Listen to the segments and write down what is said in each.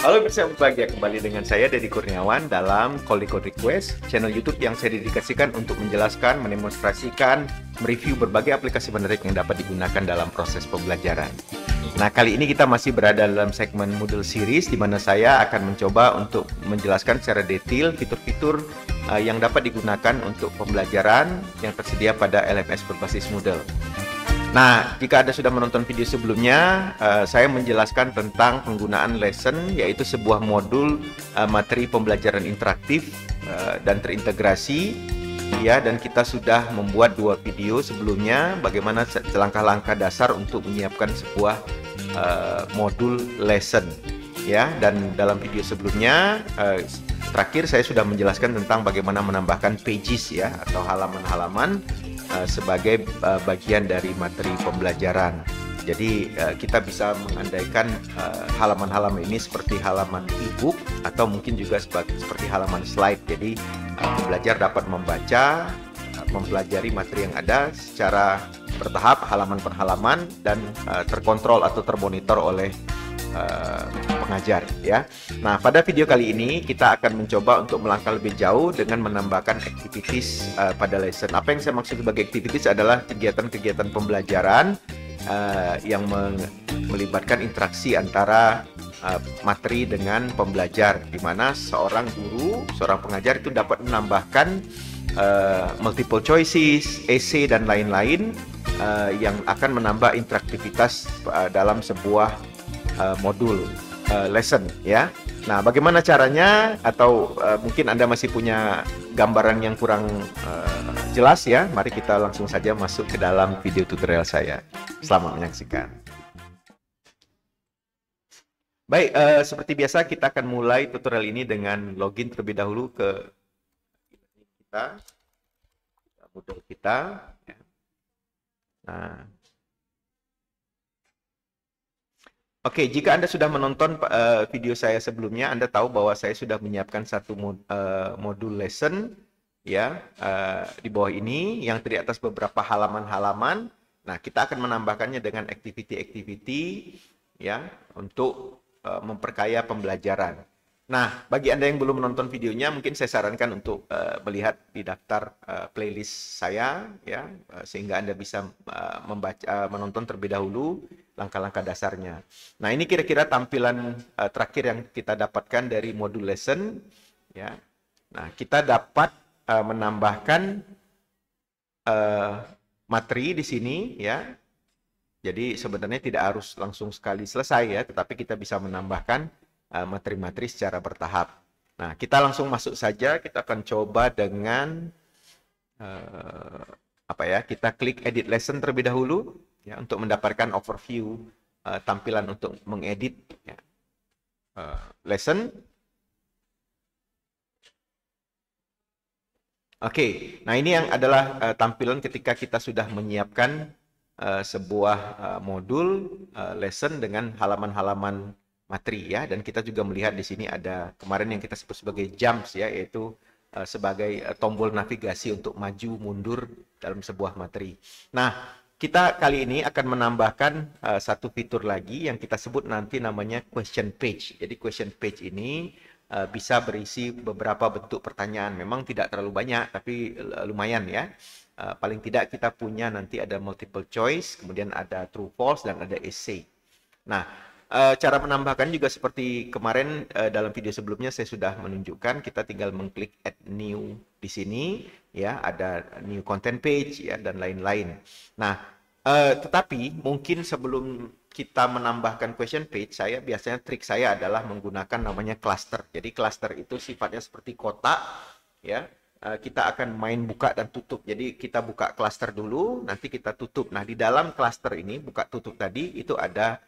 Halo, bersama berbahagia kembali dengan saya Deddy Kurniawan dalam Call Code Request, channel YouTube yang saya dedikasikan untuk menjelaskan, mendemonstrasikan, mereview berbagai aplikasi menarik yang dapat digunakan dalam proses pembelajaran. Nah, kali ini kita masih berada dalam segmen Moodle Series, di mana saya akan mencoba untuk menjelaskan secara detail fitur-fitur yang dapat digunakan untuk pembelajaran yang tersedia pada LMS berbasis Moodle. Nah, jika Anda sudah menonton video sebelumnya, saya menjelaskan tentang penggunaan lesson, yaitu sebuah modul materi pembelajaran interaktif dan terintegrasi, ya. Dan kita sudah membuat 2 video sebelumnya, bagaimana langkah-langkah dasar untuk menyiapkan sebuah modul lesson, ya. Dan dalam video sebelumnya, terakhir saya sudah menjelaskan tentang bagaimana menambahkan pages, ya, atau halaman-halaman sebagai bagian dari materi pembelajaran. Jadi kita bisa mengandaikan halaman-halaman ini seperti halaman e-book atau mungkin juga seperti halaman slide. Jadi pembelajar dapat membaca, mempelajari materi yang ada secara bertahap, halaman per halaman, dan terkontrol atau termonitor oleh pengajar, ya. Nah, pada video kali ini kita akan mencoba untuk melangkah lebih jauh dengan menambahkan activities pada lesson. Apa yang saya maksud sebagai activities adalah kegiatan-kegiatan pembelajaran yang melibatkan interaksi antara materi dengan pembelajar, di mana seorang guru, seorang pengajar itu dapat menambahkan multiple choices, essay, dan lain-lain yang akan menambah interaktivitas dalam sebuah modul lesson, ya. Nah, bagaimana caranya? Atau mungkin Anda masih punya gambaran yang kurang jelas, ya? Mari kita langsung saja masuk ke dalam video tutorial saya. Selamat menyaksikan. Baik, seperti biasa kita akan mulai tutorial ini dengan login terlebih dahulu ke Moodle kita. Ya. Nah, oke, jika Anda sudah menonton video saya sebelumnya, Anda tahu bahwa saya sudah menyiapkan satu modul lesson, ya, di bawah ini yang terdiri atas beberapa halaman-halaman. Nah, kita akan menambahkannya dengan activity-activity, ya, untuk memperkaya pembelajaran. Nah, bagi Anda yang belum menonton videonya, mungkin saya sarankan untuk melihat di daftar playlist saya, ya, sehingga Anda bisa menonton terlebih dahulu langkah-langkah dasarnya. Nah, ini kira-kira tampilan terakhir yang kita dapatkan dari modul lesson, ya. Nah, kita dapat menambahkan materi di sini, ya. Jadi sebenarnya tidak harus langsung sekali selesai, ya, tetapi kita bisa menambahkan materi-materi secara bertahap. Nah, kita langsung masuk saja. Kita akan coba dengan kita klik edit lesson terlebih dahulu, ya, untuk mendapatkan overview tampilan untuk mengedit, ya, lesson. Oke, nah ini yang adalah tampilan ketika kita sudah menyiapkan sebuah modul lesson dengan halaman-halaman materi, ya. Dan kita juga melihat di sini ada kemarin yang kita sebut sebagai jumps, ya, yaitu sebagai tombol navigasi untuk maju mundur dalam sebuah materi. Nah, kita kali ini akan menambahkan satu fitur lagi yang kita sebut nanti namanya question page. Jadi question page ini bisa berisi beberapa bentuk pertanyaan. Memang tidak terlalu banyak, tapi lumayan, ya. Paling tidak kita punya nanti ada multiple choice, kemudian ada true false, dan ada essay. Nah, cara menambahkan juga seperti kemarin dalam video sebelumnya saya sudah menunjukkan. Kita tinggal mengklik add new di sini, ya, ada new content page, ya, dan lain-lain. Nah, tetapi mungkin sebelum kita menambahkan question page, trik saya adalah menggunakan namanya cluster. Jadi cluster itu sifatnya seperti kotak, ya. Kita akan main buka dan tutup. Jadi kita buka cluster dulu, nanti kita tutup. Nah, di dalam cluster ini buka tutup tadi itu ada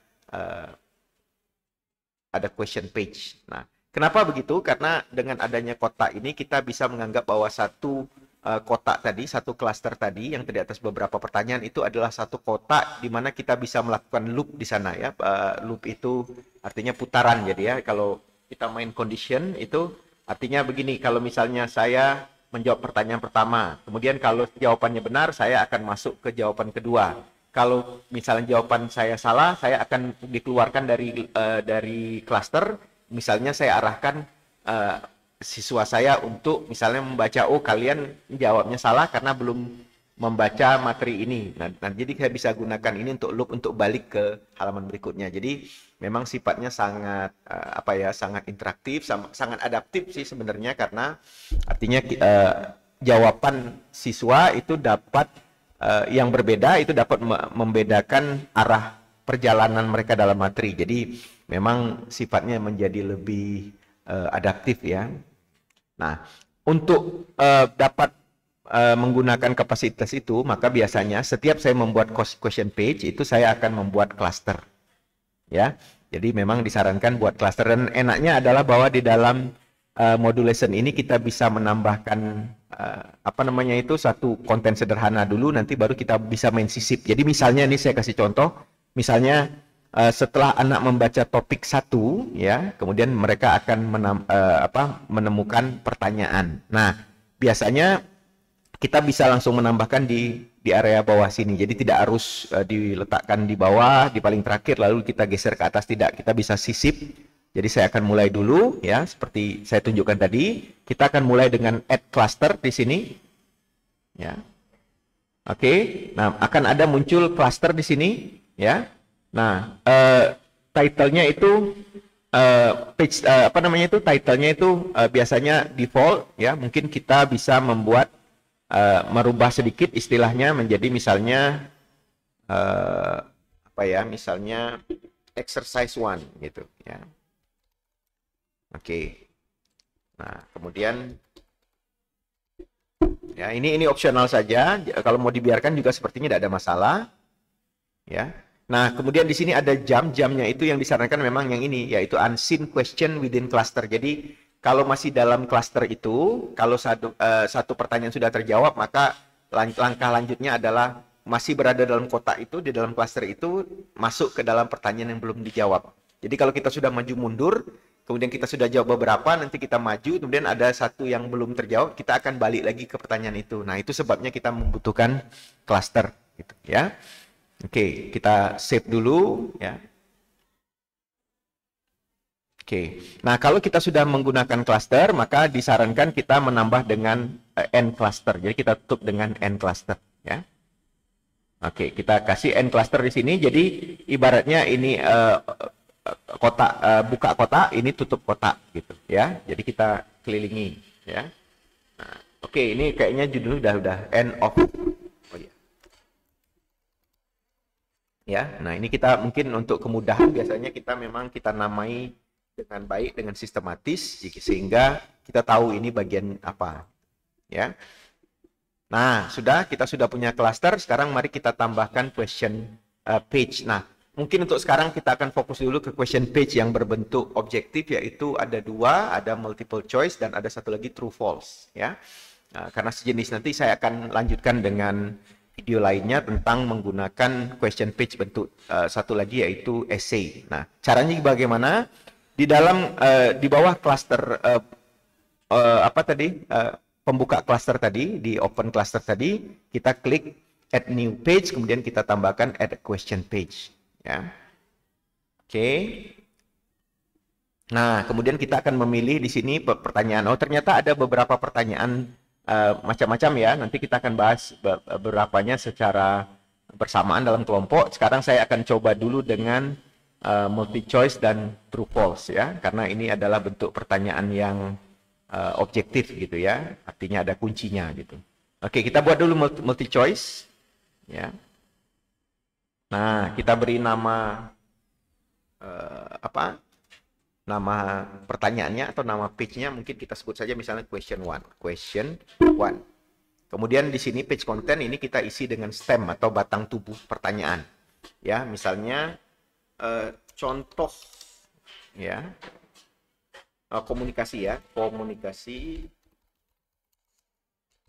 question page. Nah, kenapa begitu? Karena dengan adanya kotak ini kita bisa menganggap bahwa satu kotak tadi, satu cluster tadi yang terdiri atas beberapa pertanyaan itu adalah satu kotak di mana kita bisa melakukan loop di sana, ya. Loop itu artinya putaran. Jadi, ya, kalau kita main condition itu artinya begini, kalau misalnya saya menjawab pertanyaan pertama. Kemudian kalau jawabannya benar, saya akan masuk ke jawaban kedua. Kalau misalnya jawaban saya salah, saya akan dikeluarkan dari klaster. Misalnya saya arahkan siswa saya untuk misalnya membaca, oh kalian jawabnya salah karena belum membaca materi ini. Nah, jadi saya bisa gunakan ini untuk loop untuk balik ke halaman berikutnya. Jadi memang sifatnya sangat sangat interaktif, sangat adaptif sih sebenarnya, karena artinya jawaban siswa itu dapat yang berbeda, itu dapat membedakan arah perjalanan mereka dalam materi. Jadi memang sifatnya menjadi lebih adaptif ya. Nah, untuk dapat menggunakan kapasitas itu, maka biasanya setiap saya membuat question page itu saya akan membuat cluster ya. Jadi memang disarankan buat cluster, dan enaknya adalah bahwa di dalam modulation ini kita bisa menambahkan satu konten sederhana dulu, nanti baru kita bisa main sisip. Jadi misalnya ini saya kasih contoh, misalnya setelah anak membaca topik 1 ya, kemudian mereka akan menemukan pertanyaan. Nah, biasanya kita bisa langsung menambahkan di area bawah sini. Jadi tidak harus diletakkan di bawah, di paling terakhir lalu kita geser ke atas, tidak. Kita bisa sisip. Jadi saya akan mulai dulu ya, seperti saya tunjukkan tadi. Kita akan mulai dengan add cluster di sini. Ya. Oke. Nah, akan ada muncul cluster di sini ya. Nah, title-nya itu title-nya itu biasanya default ya. Mungkin kita bisa membuat merubah sedikit istilahnya menjadi misalnya misalnya exercise 1 gitu ya. Oke. Nah, kemudian ya ini opsional saja. Kalau mau dibiarkan juga sepertinya tidak ada masalah. Ya. Nah, kemudian di sini ada jamnya itu yang disarankan memang yang ini, yaitu unseen question within cluster. Jadi kalau masih dalam cluster itu, kalau satu pertanyaan sudah terjawab, maka langkah lanjutnya adalah masih berada dalam kotak itu, di dalam cluster itu, masuk ke dalam pertanyaan yang belum dijawab. Jadi kalau kita sudah maju mundur, kemudian kita sudah jawab beberapa, nanti kita maju, kemudian ada satu yang belum terjawab, kita akan balik lagi ke pertanyaan itu. Nah, itu sebabnya kita membutuhkan cluster gitu ya. Oke, kita save dulu ya. Oke, nah kalau kita sudah menggunakan cluster, maka disarankan kita menambah dengan n cluster. Jadi kita tutup dengan n cluster, ya. Oke, kita kasih n cluster di sini. Jadi ibaratnya ini kotak, buka kotak, ini tutup kotak, gitu, ya. Jadi kita kelilingi, ya. Nah, oke, ini kayaknya judul udah end of. Oh iya. Ya, nah ini kita mungkin untuk kemudahan biasanya kita namai dengan baik, dengan sistematis, sehingga kita tahu ini bagian apa, ya. Nah, kita sudah punya cluster. Sekarang mari kita tambahkan question page. Nah, mungkin untuk sekarang kita akan fokus dulu ke question page yang berbentuk objektif, yaitu ada 2, ada multiple choice dan ada satu lagi true false, ya. Nah, karena sejenis, nanti saya akan lanjutkan dengan video lainnya tentang menggunakan question page bentuk satu lagi, yaitu essay. Nah, caranya bagaimana? Di dalam di bawah cluster pembuka cluster tadi, di open cluster tadi, kita klik add new page, kemudian kita tambahkan add question page, ya. Oke. Nah, kemudian kita akan memilih di sini pertanyaan. Oh, ternyata ada beberapa pertanyaan macam-macam ya. Nanti kita akan bahas beberapanya secara bersamaan dalam kelompok. Sekarang saya akan coba dulu dengan multi choice dan true false, ya, karena ini adalah bentuk pertanyaan yang objektif gitu ya, artinya ada kuncinya gitu. Oke, kita buat dulu multi choice, ya. Nah, kita beri nama nama pertanyaannya atau nama page-nya, mungkin kita sebut saja misalnya question 1. Kemudian di sini page content ini kita isi dengan stem atau batang tubuh pertanyaan, ya, misalnya contoh, ya, komunikasi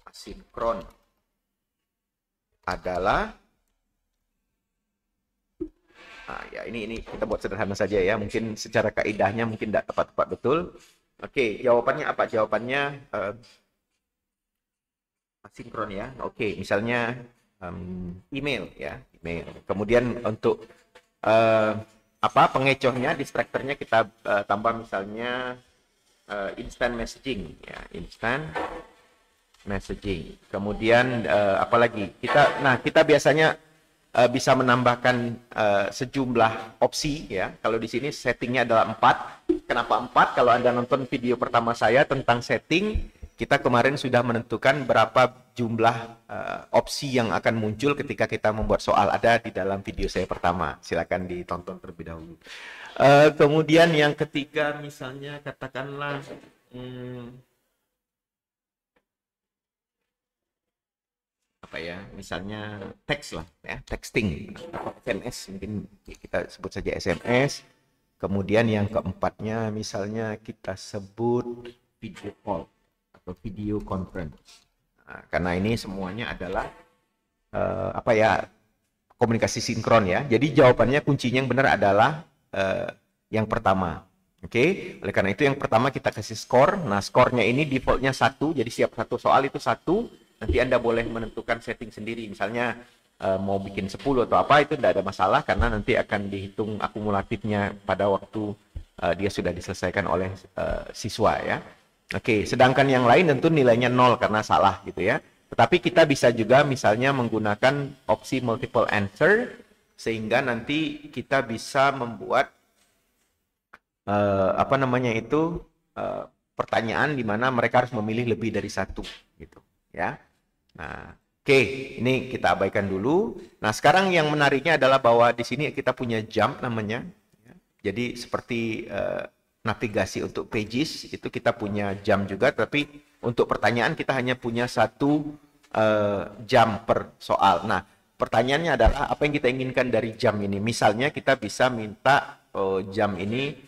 asinkron adalah, nah ya ini kita buat sederhana saja ya, mungkin secara kaidahnya mungkin tidak tepat betul. Oke, jawabannya apa? Jawabannya asinkron ya. Oke, misalnya email ya, email. Kemudian untuk eh, apa pengecohnya, distractornya kita tambah misalnya instant messaging ya, instant messaging. Kemudian apalagi kita biasanya bisa menambahkan sejumlah opsi ya. Kalau di sini settingnya adalah 4. Kenapa 4? Kalau Anda nonton video pertama saya tentang setting, kita kemarin sudah menentukan berapa jumlah opsi yang akan muncul ketika kita membuat soal, ada di dalam video saya pertama. Silakan ditonton terlebih dahulu. Kemudian yang ketiga misalnya katakanlah apa ya, misalnya teks lah ya, texting atau SMS, mungkin kita sebut saja SMS. Kemudian yang keempatnya misalnya kita sebut video call atau video conference. Nah, karena ini semuanya adalah apa ya, komunikasi sinkron ya. Jadi jawabannya kuncinya yang benar adalah yang pertama. Oke, oleh karena itu yang pertama kita kasih skor. Nah, skornya ini defaultnya 1, jadi setiap satu soal itu 1. Nanti Anda boleh menentukan setting sendiri. Misalnya mau bikin 10 atau apa, itu tidak ada masalah karena nanti akan dihitung akumulatifnya pada waktu dia sudah diselesaikan oleh siswa ya. Oke, sedangkan yang lain tentu nilainya 0 karena salah gitu ya. Tetapi kita bisa juga misalnya menggunakan opsi multiple answer sehingga nanti kita bisa membuat apa namanya itu pertanyaan di mana mereka harus memilih lebih dari satu gitu ya. Nah, oke, ini kita abaikan dulu. Nah, sekarang yang menariknya adalah bahwa di sini kita punya jump namanya. Jadi seperti navigasi untuk pages itu kita punya jam juga, tapi untuk pertanyaan kita hanya punya satu jam per soal. Nah, pertanyaannya adalah apa yang kita inginkan dari jam ini. Misalnya kita bisa minta jam ini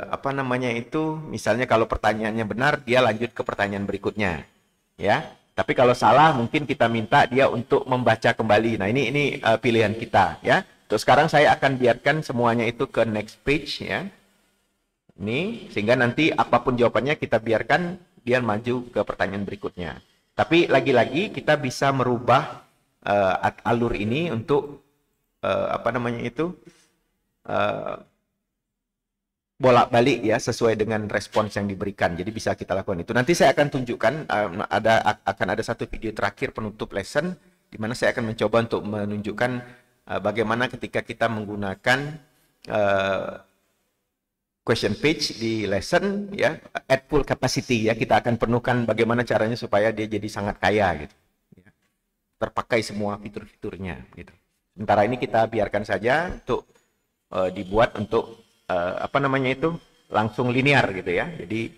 apa namanya itu, misalnya kalau pertanyaannya benar dia lanjut ke pertanyaan berikutnya ya, tapi kalau salah mungkin kita minta dia untuk membaca kembali. Nah, ini pilihan kita ya. Terus sekarang saya akan biarkan semuanya itu ke next page ya, ini sehingga nanti apapun jawabannya kita biarkan dia maju ke pertanyaan berikutnya. Tapi lagi-lagi kita bisa merubah alur ini untuk apa namanya itu bolak-balik ya, sesuai dengan respons yang diberikan. Jadi bisa kita lakukan itu. Nanti saya akan tunjukkan akan ada satu video terakhir penutup lesson di mana saya akan mencoba untuk menunjukkan bagaimana ketika kita menggunakan question page di lesson ya, at full capacity ya, kita akan penuhkan bagaimana caranya supaya dia jadi sangat kaya gitu. Ya. Terpakai semua fitur-fiturnya gitu. Sementara ini kita biarkan saja untuk dibuat untuk apa namanya itu langsung linear gitu ya. Jadi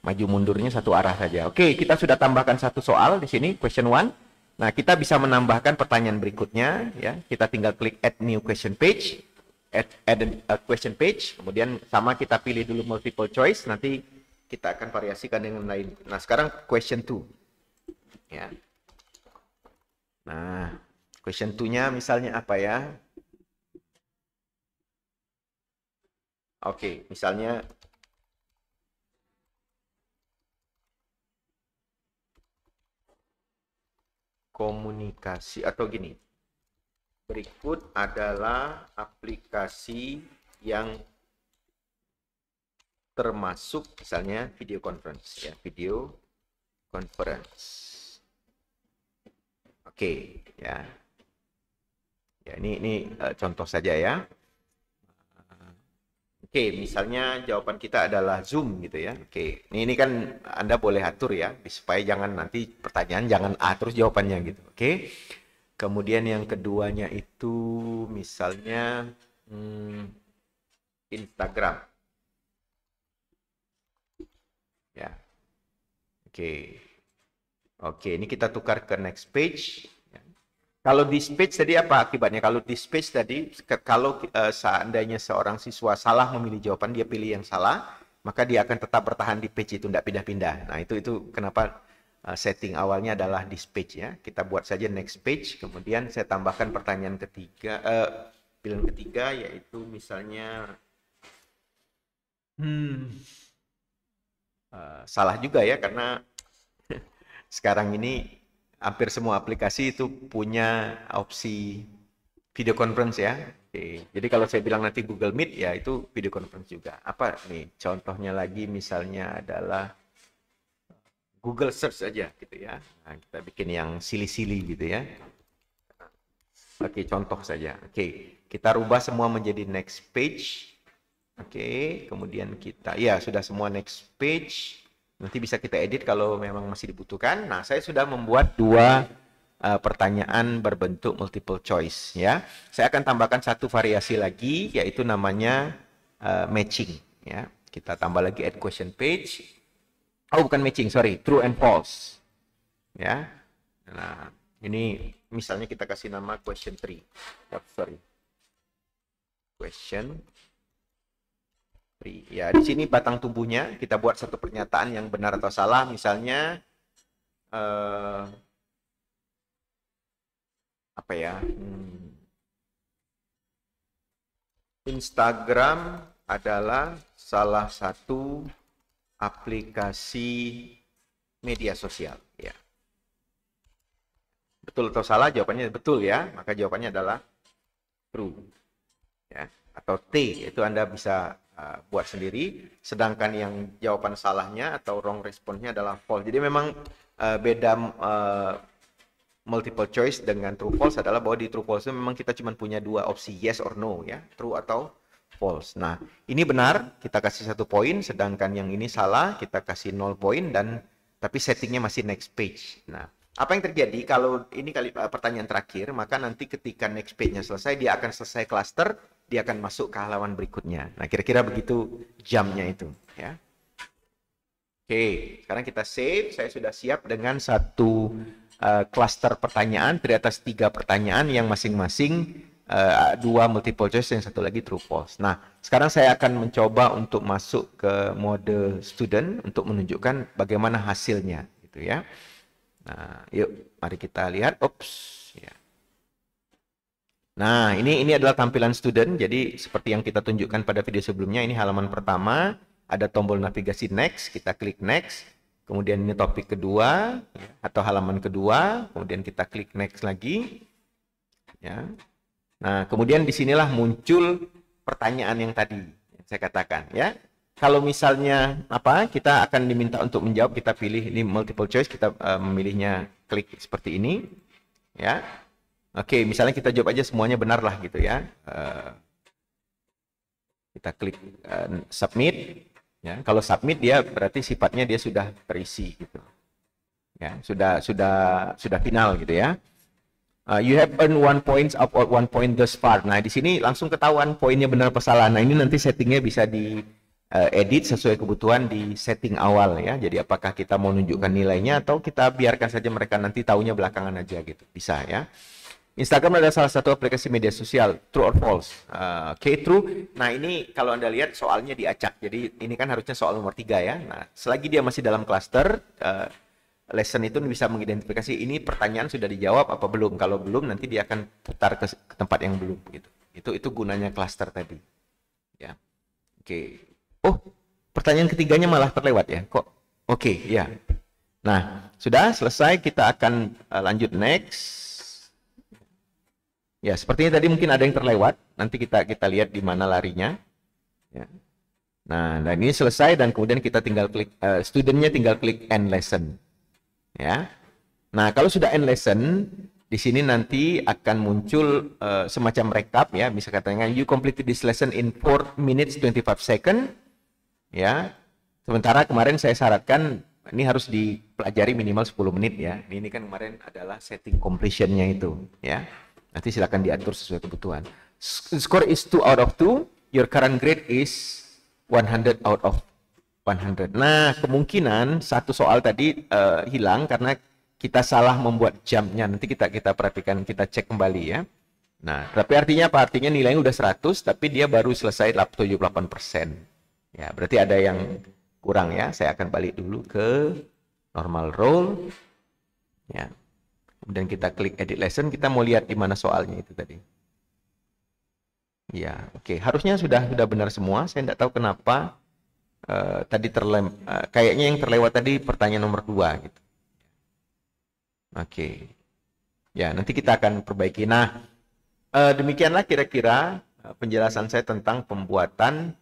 maju mundurnya satu arah saja. Oke, kita sudah tambahkan satu soal di sini, question one. Nah, kita bisa menambahkan pertanyaan berikutnya ya. Kita tinggal klik add new question page, add a question page. Kemudian sama kita pilih dulu multiple choice, nanti kita akan variasikan dengan lain. Nah, sekarang question two. Ya. Nah, question two-nya misalnya apa ya? Oke, misalnya komunikasi atau gini. Berikut adalah aplikasi yang termasuk misalnya video conference ya, video conference. Oke, ya. Ya, ini contoh saja ya. Oke, misalnya jawaban kita adalah Zoom gitu ya. Oke, ini kan Anda boleh atur ya, supaya jangan nanti pertanyaan jangan A terus jawabannya gitu. Oke. Kemudian yang keduanya itu misalnya Instagram. Ya. Oke. Oke, ini kita tukar ke next page. Kalau di page tadi apa akibatnya? Kalau di page tadi, kalau seandainya seorang siswa salah memilih jawaban, dia pilih yang salah, maka dia akan tetap bertahan di page itu, tidak pindah-pindah. Nah, itu kenapa setting awalnya adalah di page ya. Kita buat saja next page, kemudian saya tambahkan pertanyaan ketiga, pilihan ketiga, yaitu misalnya, salah juga ya, karena Sekarang ini hampir semua aplikasi itu punya opsi video conference ya. Oke. Jadi kalau saya bilang nanti Google Meet ya itu video conference juga. Apa nih contohnya lagi misalnya adalah Google Search aja gitu ya. Nah, kita bikin yang silly-silly gitu ya. Oke, contoh saja. Oke, kita rubah semua menjadi next page. Oke, kemudian kita, ya sudah semua next page. Nanti bisa kita edit kalau memang masih dibutuhkan. Nah, saya sudah membuat dua pertanyaan berbentuk multiple choice ya. Saya akan tambahkan satu variasi lagi, yaitu namanya matching ya. Kita tambah lagi add question page. Oh, bukan matching, sorry, true and false ya. Nah, ini misalnya kita kasih nama question 3. Oh, sorry. Question 3. Ya, di sini batang tubuhnya kita buat satu pernyataan yang benar atau salah. Misalnya apa ya? Instagram adalah salah satu aplikasi media sosial. Ya. Betul atau salah? Jawabannya betul ya. Maka jawabannya adalah true. Ya. Atau T, itu Anda bisa buat sendiri. Sedangkan yang jawaban salahnya atau wrong response-nya adalah false. Jadi memang beda multiple choice dengan true false adalah bahwa di true false itu memang kita cuma punya dua opsi, yes or no ya, true atau false. Nah, ini benar, kita kasih 1 poin, sedangkan yang ini salah, kita kasih 0 poin, dan tapi settingnya masih next page. Nah, apa yang terjadi kalau ini pertanyaan terakhir, maka nanti ketika next page-nya selesai, dia akan selesai cluster, dia akan masuk ke halaman berikutnya. Nah, kira-kira begitu jamnya itu ya. Oke, sekarang kita save. Saya sudah siap dengan satu cluster pertanyaan, di atas 3 pertanyaan yang masing-masing 2 multiple choice, yang satu lagi true false. Nah, sekarang saya akan mencoba untuk masuk ke mode student untuk menunjukkan bagaimana hasilnya gitu ya. Nah, yuk mari kita lihat. Oops ya. Nah, ini adalah tampilan student. Jadi seperti yang kita tunjukkan pada video sebelumnya, ini halaman pertama, ada tombol navigasi next, kita klik next. Kemudian ini topik kedua atau halaman kedua, kemudian kita klik next lagi. Ya. Nah, kemudian disinilah muncul pertanyaan yang tadi yang saya katakan ya. Kalau misalnya kita akan diminta untuk menjawab, kita pilih ini multiple choice, kita memilihnya klik seperti ini ya. Oke, misalnya kita jawab aja semuanya benar lah gitu ya. Kita klik submit ya. Kalau submit dia berarti sifatnya dia sudah terisi gitu. Ya, sudah final gitu ya. You have earned 1 point out of 1 point thus far. Nah, di sini langsung ketahuan poinnya benar apa salah. Nah, ini nanti settingnya bisa di edit sesuai kebutuhan di setting awal ya. Jadi apakah kita mau nunjukkan nilainya atau kita biarkan saja mereka nanti taunya belakangan aja gitu. Bisa ya. Instagram adalah salah satu aplikasi media sosial, true or false? Oke, true. Nah, ini kalau Anda lihat soalnya diacak. Jadi ini kan harusnya soal nomor 3 ya. Nah, selagi dia masih dalam cluster, lesson itu bisa mengidentifikasi ini pertanyaan sudah dijawab apa belum. Kalau belum, nanti dia akan putar ke tempat yang belum gitu. Itu gunanya cluster tadi. Ya. Oke. Oh, pertanyaan ketiganya malah terlewat ya. Kok? Oke, ya. Nah, sudah selesai, kita akan lanjut next. Ya, sepertinya tadi mungkin ada yang terlewat. Nanti kita lihat di mana larinya. Ya. Nah, dan ini selesai dan kemudian kita tinggal klik studentnya tinggal klik end lesson. Ya. Nah, kalau sudah end lesson, di sini nanti akan muncul semacam recap ya, bisa katakan you completed this lesson in 4 minutes 25 second. Ya. Sementara kemarin saya syaratkan ini harus dipelajari minimal 10 menit ya. Ini kan kemarin adalah setting completion-nya itu, ya. Nanti silakan diatur sesuai kebutuhan. Score is 2 out of 2. Your current grade is 100 out of 100. Nah, kemungkinan satu soal tadi hilang karena kita salah membuat jamnya. Nanti kita perhatikan, kita cek kembali ya. Nah, tapi artinya apa? Artinya nilainya udah 100, tapi dia baru selesai 78%. Ya, berarti ada yang kurang ya. Saya akan balik dulu ke normal role. Ya. Kemudian kita klik edit lesson, kita mau lihat di mana soalnya itu tadi. Ya, oke. Harusnya sudah benar semua. Saya tidak tahu kenapa tadi kayaknya yang terlewat tadi pertanyaan nomor 2 gitu. Oke. Ya, nanti kita akan perbaiki. Nah, demikianlah kira-kira penjelasan saya tentang pembuatan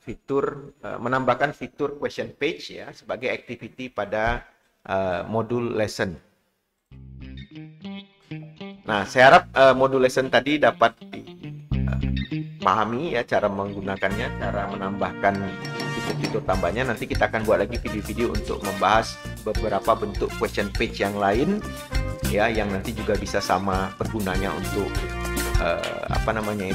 fitur, menambahkan fitur question page ya sebagai activity pada modul lesson. Nah, saya harap modul lesson tadi dapat dipahami ya cara menggunakannya, cara menambahkan fitur-fitur tambahnya. Nanti kita akan buat lagi video-video untuk membahas beberapa bentuk question page yang lain ya, yang nanti juga bisa sama bergunanya untuk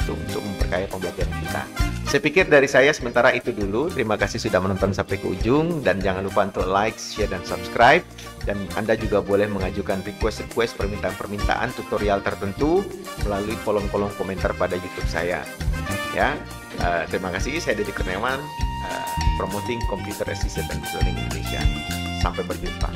untuk memperkaya pembelajaran kita. Saya pikir dari saya sementara itu dulu. Terima kasih sudah menonton sampai ke ujung, dan jangan lupa untuk like, share, dan subscribe. Dan Anda juga boleh mengajukan request permintaan-permintaan tutorial tertentu melalui kolom-kolom komentar pada YouTube saya. Ya, terima kasih. Saya Deddy Kurniawan, Promoting Computer Assisted Learning Indonesia. Sampai berjumpa.